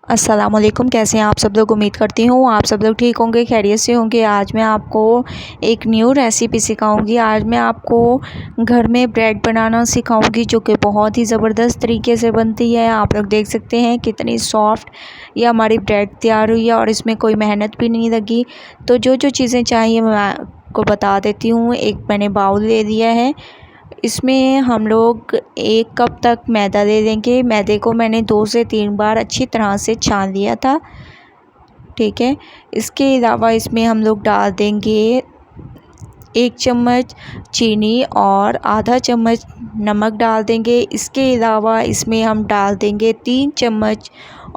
अस्सलामुअलैकुम। कैसे हैं आप सब लोग? उम्मीद करती हूँ आप सब लोग ठीक होंगे, खैरियत से होंगे। आज मैं आपको एक न्यू रेसिपी सिखाऊंगी। आज मैं आपको घर में ब्रेड बनाना सिखाऊंगी जो कि बहुत ही ज़बरदस्त तरीके से बनती है। आप लोग देख सकते हैं कितनी सॉफ्ट ये हमारी ब्रेड तैयार हुई है और इसमें कोई मेहनत भी नहीं लगी। तो जो जो चीज़ें चाहिए मैं आपको बता देती हूँ। एक मैंने बाउल ले लिया है, इसमें हम लोग 1 कप तक मैदा ले लेंगे। मैदे को मैंने 2 से 3 बार अच्छी तरह से छान लिया था, ठीक है। इसके अलावा इसमें हम लोग डाल देंगे 1 चम्मच चीनी और आधा चम्मच नमक डाल देंगे। इसके अलावा इसमें हम डाल देंगे 3 चम्मच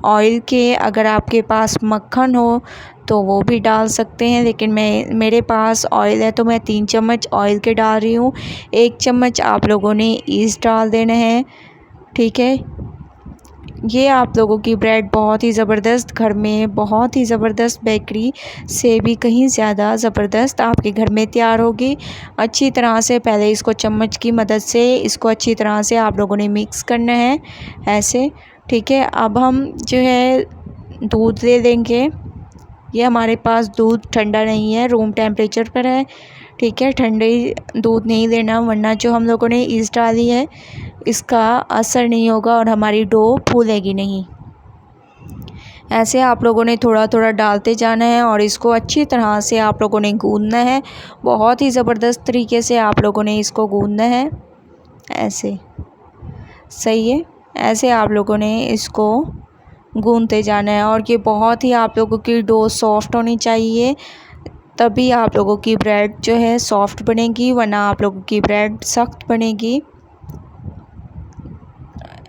ऑयल के। अगर आपके पास मक्खन हो तो वो भी डाल सकते हैं, लेकिन मेरे पास ऑयल है तो मैं 3 चम्मच ऑयल के डाल रही हूँ। 1 चम्मच आप लोगों ने ईस्ट डाल देना है, ठीक है। ये आप लोगों की ब्रेड बहुत ही ज़बरदस्त, घर में बहुत ही ज़बरदस्त, बेकरी से भी कहीं ज़्यादा ज़बरदस्त आपके घर में तैयार होगी। अच्छी तरह से पहले इसको चम्मच की मदद से इसको अच्छी तरह से आप लोगों ने मिक्स करना है ऐसे, ठीक है। अब हम जो है दूध ले लेंगे। ये हमारे पास दूध ठंडा नहीं है, रूम टेम्परेचर पर है, ठीक है। ठंडे दूध नहीं लेना, वरना जो हम लोगों ने ईस्ट डाली है इसका असर नहीं होगा और हमारी डो फूलेगी नहीं। ऐसे आप लोगों ने थोड़ा थोड़ा डालते जाना है और इसको अच्छी तरह से आप लोगों ने गूंदना है। बहुत ही ज़बरदस्त तरीके से आप लोगों ने इसको गूंदना है ऐसे, सही है। ऐसे आप लोगों ने इसको गूंदते जाना है और ये बहुत ही आप लोगों की डो सॉफ्ट होनी चाहिए, तभी आप लोगों की ब्रेड जो है सॉफ्ट बनेगी, वरना आप लोगों की ब्रेड सख्त बनेगी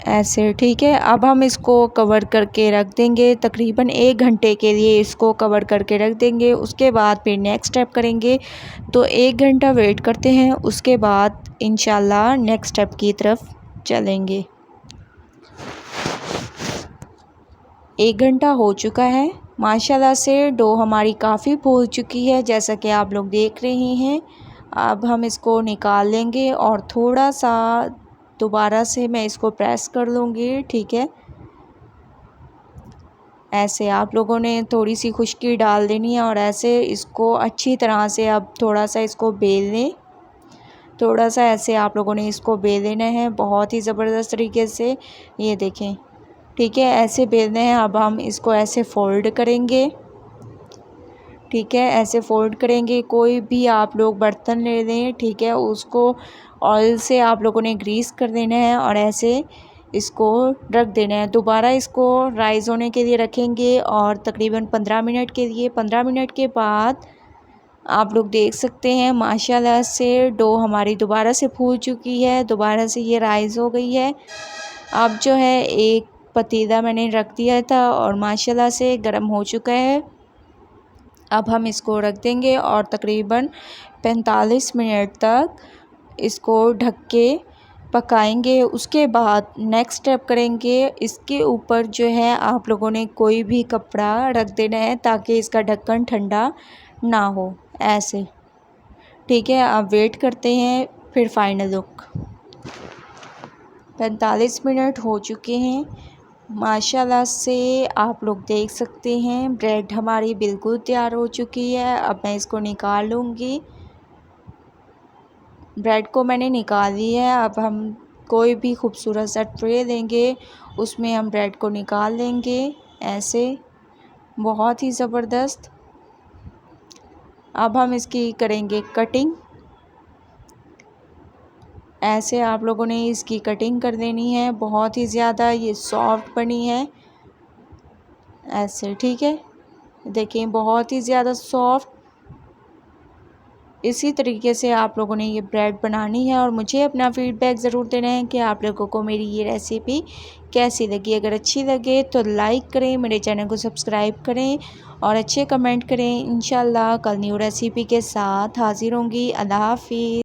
ऐसे, ठीक है। अब हम इसको कवर करके रख देंगे तकरीबन 1 घंटे के लिए। इसको कवर करके रख देंगे, उसके बाद फिर नेक्स्ट स्टेप करेंगे। तो 1 घंटा वेट करते हैं, उसके बाद इंशाल्लाह नेक्स्ट स्टेप की तरफ चलेंगे। 1 घंटा हो चुका है, माशाल्लाह से डो हमारी काफ़ी फूल चुकी है, जैसा कि आप लोग देख रहे हैं। अब हम इसको निकाल लेंगे और थोड़ा सा दोबारा से मैं इसको प्रेस कर लूँगी, ठीक है। ऐसे आप लोगों ने थोड़ी सी खुश्की डाल देनी है और ऐसे इसको अच्छी तरह से अब थोड़ा सा इसको बेल लें। थोड़ा सा ऐसे आप लोगों ने इसको बेल लेना है बहुत ही ज़बरदस्त तरीके से, ये देखें, ठीक है। ऐसे बेलने हैं। अब हम इसको ऐसे फ़ोल्ड करेंगे, ठीक है। ऐसे फ़ोल्ड करेंगे। कोई भी आप लोग बर्तन ले लें, ठीक है, उसको ऑयल से आप लोगों ने ग्रीस कर देना है और ऐसे इसको रख देना है। दोबारा इसको राइज़ होने के लिए रखेंगे और तकरीबन 15 मिनट के लिए। 15 मिनट के बाद आप लोग देख सकते हैं माशाल्लाह से डो हमारी दोबारा से फूल चुकी है, दोबारा से ये राइज़ हो गई है। अब जो है एक पतीला मैंने रख दिया था और माशाल्लाह से गर्म हो चुका है। अब हम इसको रख देंगे और तकरीबन 45 मिनट तक इसको ढक के पकाएंगे। उसके बाद नेक्स्ट स्टेप करेंगे, इसके ऊपर जो है आप लोगों ने कोई भी कपड़ा रख देना है ताकि इसका ढक्कन ठंडा ना हो ऐसे, ठीक है। अब वेट करते हैं फिर फाइनल लुक। 45 मिनट हो चुके हैं, माशाल्लाह से आप लोग देख सकते हैं ब्रेड हमारी बिल्कुल तैयार हो चुकी है। अब मैं इसको निकाल लूँगी। ब्रेड को मैंने निकाल लिया है। अब हम कोई भी खूबसूरत सा ट्रे लेंगे, उसमें हम ब्रेड को निकाल लेंगे ऐसे, बहुत ही ज़बरदस्त। अब हम इसकी करेंगे कटिंग। ऐसे आप लोगों ने इसकी कटिंग कर देनी है। बहुत ही ज़्यादा ये सॉफ्ट बनी है ऐसे, ठीक है। देखिए बहुत ही ज़्यादा सॉफ्ट। इसी तरीके से आप लोगों ने ये ब्रेड बनानी है और मुझे अपना फीडबैक ज़रूर देना है कि आप लोगों को मेरी ये रेसिपी कैसी लगी। अगर अच्छी लगे तो लाइक करें, मेरे चैनल को सब्सक्राइब करें और अच्छे कमेंट करें। इंशाल्लाह कल न्यू रेसिपी के साथ हाज़िर होंगी। अल्लाह हाफ़िज़।